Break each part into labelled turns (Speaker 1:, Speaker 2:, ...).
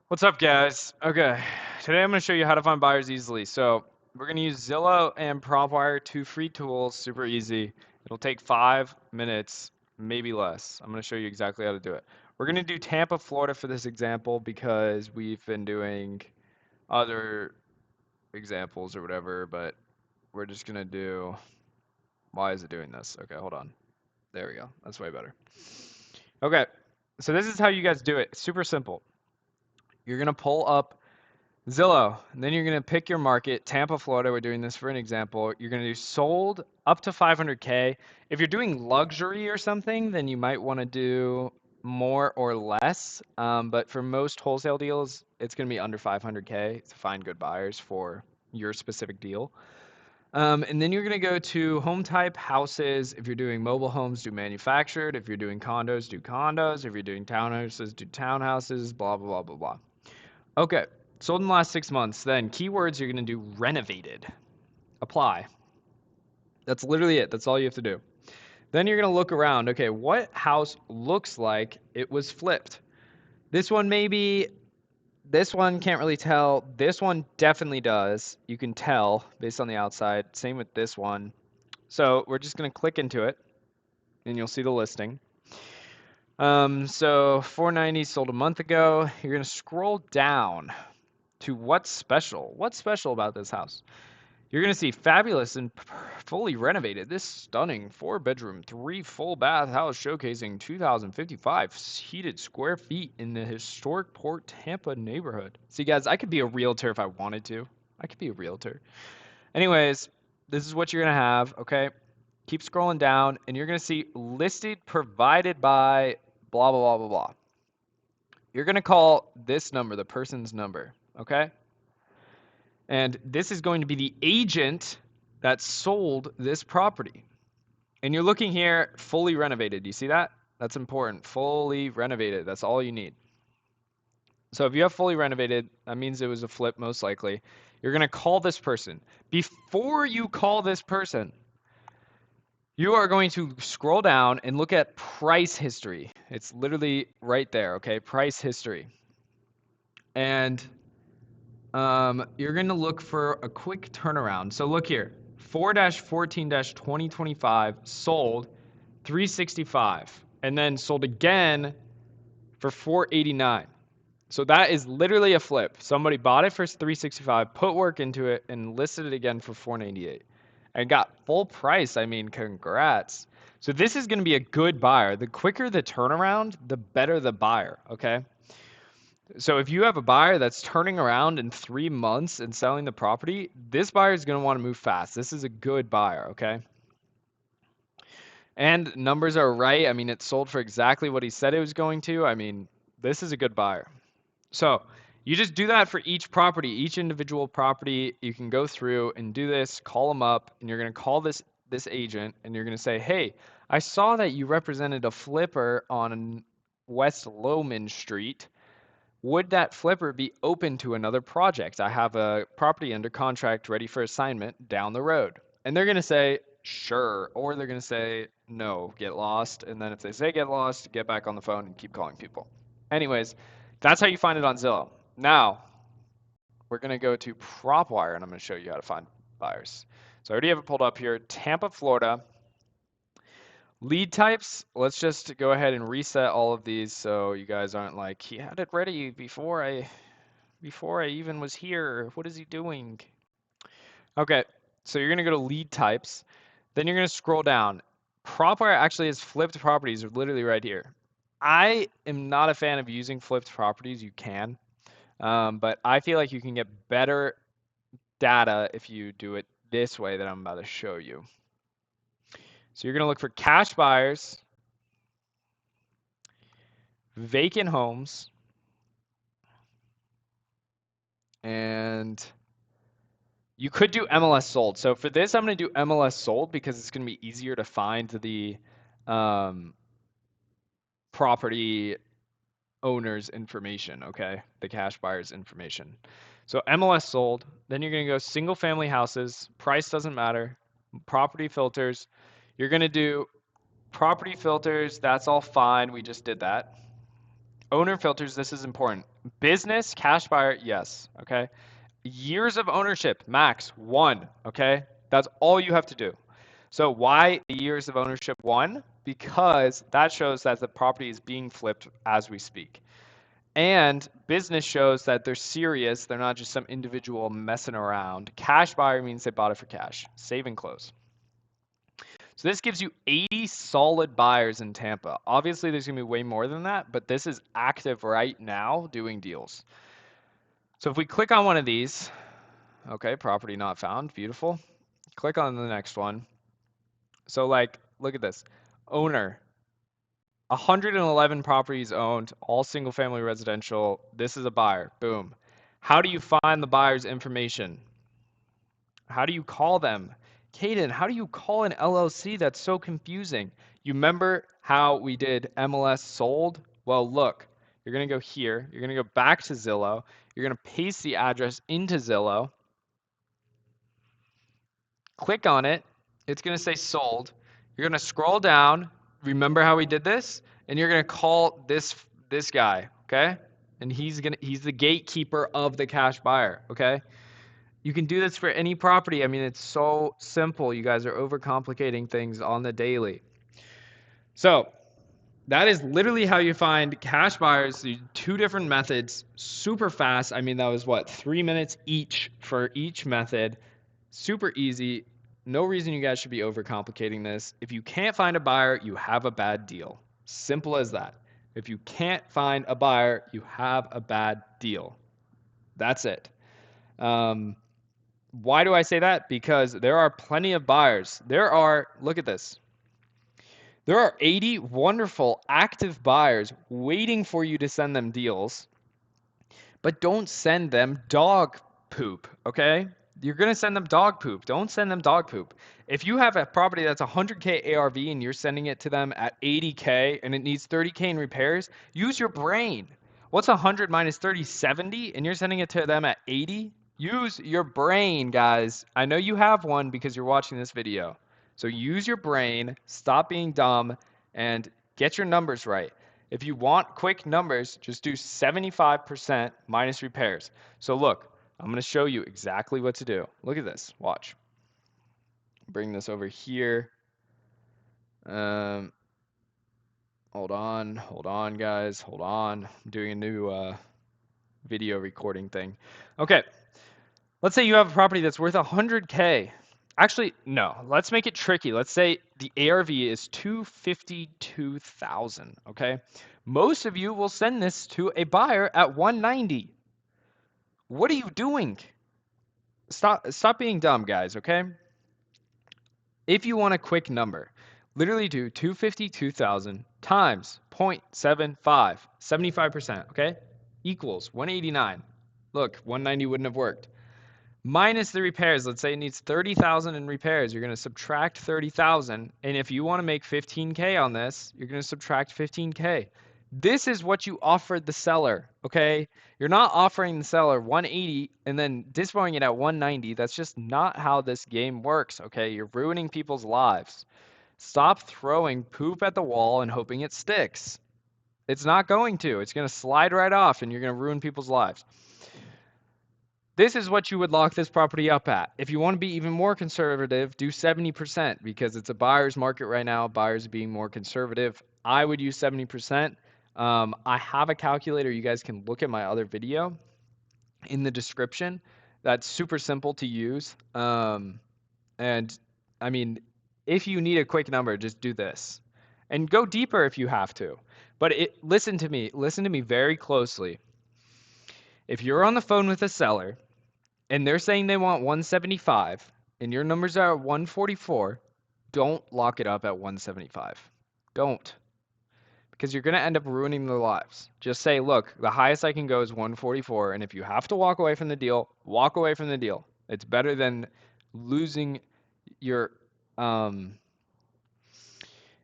Speaker 1: What's up, guys? Okay, today I'm going to show you how to find buyers easily. So we're going to use Zillow and Propwire, two free tools, super easy. It'll take 5 minutes, maybe less. I'm going to show you exactly how to do it. We're going to do Tampa, Florida for this example because we've been doing other examples or whatever, but we're just going to do, why is it doing this? Okay, hold on. There we go. That's way better. Okay, so this is how you guys do it. It's super simple. You're going to pull up Zillow, and then you're going to pick your market. Tampa, Florida, we're doing this for an example. You're going to do sold up to 500K. If you're doing luxury or something, then you might want to do more or less. But for most wholesale deals, it's going to be under 500K to find good buyers for your specific deal. And then you're going to go to home type, houses. If you're doing mobile homes, do manufactured. If you're doing condos, do condos. If you're doing townhouses, do townhouses, blah, blah, blah, blah, blah. Okay, sold in the last 6 months. Then keywords, you're going to do renovated. Apply. That's literally it. That's all you have to do. Then you're going to look around. Okay, what house looks like it was flipped? This one maybe. This one can't really tell. This one definitely does. You can tell based on the outside. Same with this one. So we're just going to click into it, and you'll see the listing. So 490 sold a month ago. You're going to scroll down to what's special. What's special about this house? You're going to see fabulous and fully renovated. This stunning 4-bedroom, 3 full bath house showcasing 2,055 heated square feet in the historic Port Tampa neighborhood. See, guys, I could be a realtor if I wanted to. I could be a realtor. Anyways, this is what you're going to have, okay? Keep scrolling down, and you're going to see listed provided by blah, blah, blah, blah, blah. You're going to call this number the person's number, okay? And this is going to be the agent that sold this property. And you're looking here, fully renovated. Do you see that? That's important. Fully renovated. That's all you need. So if you have fully renovated, that means it was a flip most likely. You're going to call this person. Before you call this person, you are going to scroll down and look at price history. It's literally right there, okay? Price history. And you're going to look for a quick turnaround. So look here, 4-14-2025 sold 365 and then sold again for 489. So that is literally a flip. Somebody bought it for 365, put work into it, and listed it again for 498 and got full price. I mean, congrats. So this is going to be a good buyer. The quicker the turnaround, the better the buyer, okay? So if you have a buyer that's turning around in 3 months and selling the property, this buyer is going to want to move fast. This is a good buyer, okay? And numbers are right. I mean, it sold for exactly what he said it was going to. I mean, this is a good buyer. So you just do that for each property, each individual property. You can go through and do this, call them up, and you're going to call this agent, and you're going to say, hey, I saw that you represented a flipper on West Lowman Street. Would that flipper be open to another project? I have a property under contract ready for assignment down the road. And they're going to say, sure. Or they're going to say, no, get lost. And then if they say get lost, get back on the phone and keep calling people. Anyways, that's how you find it on Zillow. Now, we're going to go to Propwire, and I'm going to show you how to find buyers. So I already have it pulled up here. Tampa, Florida. Lead types, let's just go ahead and reset all of these so you guys aren't like, he had it ready before I even was here. What is he doing? Okay, so you're gonna go to lead types, then you're gonna scroll down. Propwire actually has flipped properties literally right here. I am not a fan of using flipped properties. You can, but I feel like you can get better data if you do it this way that I'm about to show you. So you're gonna look for cash buyers, vacant homes, and you could do MLS sold. So for this, I'm going to do MLS sold because it's going to be easier to find the property owner's information, okay? The cash buyer's information. So MLS sold, then you're going to go single family houses, price doesn't matter, property filters. You're going to do property filters, that's all fine, we just did that. Owner filters, this is important. Business, cash buyer, yes, okay? Years of ownership, max 1, okay? That's all you have to do. So why years of ownership 1? Because that shows that the property is being flipped as we speak. And business shows that they're serious. They're not just some individual messing around. Cash buyer means they bought it for cash. Save and close. So this gives you 80 solid buyers in Tampa. Obviously, there's going to be way more than that, but this is active right now doing deals. So if we click on one of these, okay, property not found, beautiful. Click on the next one. So like, look at this. Owner, 111 properties owned, all single family residential. This is a buyer, boom. How do you find the buyer's information? How do you call them? Caden, how do you call an LLC? That's so confusing. You remember how we did MLS sold? Well, look, you're going to go here. You're going to go back to Zillow. You're going to paste the address into Zillow. Click on it. It's going to say sold. You're going to scroll down. Remember how we did this? And you're going to call this guy, okay? And he's the gatekeeper of the cash buyer, okay? You can do this for any property. I mean, it's so simple. You guys are overcomplicating things on the daily. So that is literally how you find cash buyers. 2 different methods, super fast. I mean, that was what, 3 minutes each for each method. Super easy. No reason you guys should be overcomplicating this. If you can't find a buyer, you have a bad deal. Simple as that. If you can't find a buyer, you have a bad deal. That's it. Why do I say that? Because there are plenty of buyers. Look at this. There are 80 wonderful active buyers waiting for you to send them deals, but don't send them dog poop, okay? You're going to send them dog poop. Don't send them dog poop. If you have a property that's 100K ARV and you're sending it to them at 80K and it needs 30K in repairs, use your brain. What's 100 minus 30? 70, and you're sending it to them at 80? Use your brain, guys. I know you have one because you're watching this video. So use your brain, stop being dumb, and get your numbers right. If you want quick numbers, just do 75% minus repairs. So look, I'm going to show you exactly what to do. Look at this. Watch. Bring this over here. Hold on, guys. Hold on. I'm doing a new video recording thing. Okay. Let's say you have a property that's worth 100K. Actually, no. Let's make it tricky. Let's say the ARV is 252,000, okay? Most of you will send this to a buyer at 190. What are you doing? Stop being dumb, guys, okay? If you want a quick number, literally do 252,000 times 0.75, 75%, okay? Equals 189. Look, 190 wouldn't have worked. Minus the repairs. Let's say it needs 30,000 in repairs. You're going to subtract 30,000. And if you want to make 15K on this, you're going to subtract 15K. This is what you offered the seller, okay? You're not offering the seller 180 and then dispoing it at 190. That's just not how this game works, okay? You're ruining people's lives. Stop throwing poop at the wall and hoping it sticks. It's not going to. It's going to slide right off and you're going to ruin people's lives. This is what you would lock this property up at. If you want to be even more conservative, do 70% because it's a buyer's market right now. Buyers are being more conservative. I would use 70%. I have a calculator. You guys can look at my other video in the description. That's super simple to use. And I mean, if you need a quick number, just do this. And go deeper if you have to. But listen to me very closely. If you're on the phone with a seller and they're saying they want 175 and your numbers are at 144, don't lock it up at 175. Don't. Because you're going to end up ruining their lives. Just say, look, the highest I can go is 144, and if you have to walk away from the deal, walk away from the deal. It's better than losing your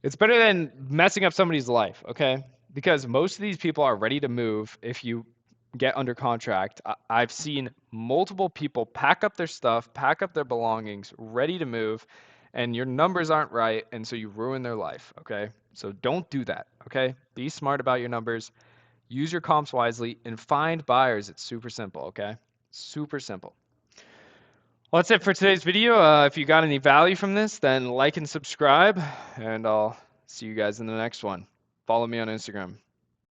Speaker 1: it's better than messing up somebody's life, okay? Because most of these people are ready to move if you get under contract. I've seen multiple people pack up their stuff, pack up their belongings, ready to move, and your numbers aren't right, and so you ruin their life, okay? So don't do that, okay? Be smart about your numbers. Use your comps wisely and find buyers. It's super simple, okay? Super simple. Well, that's it for today's video. If you got any value from this, then like and subscribe, and I'll see you guys in the next one. Follow me on Instagram.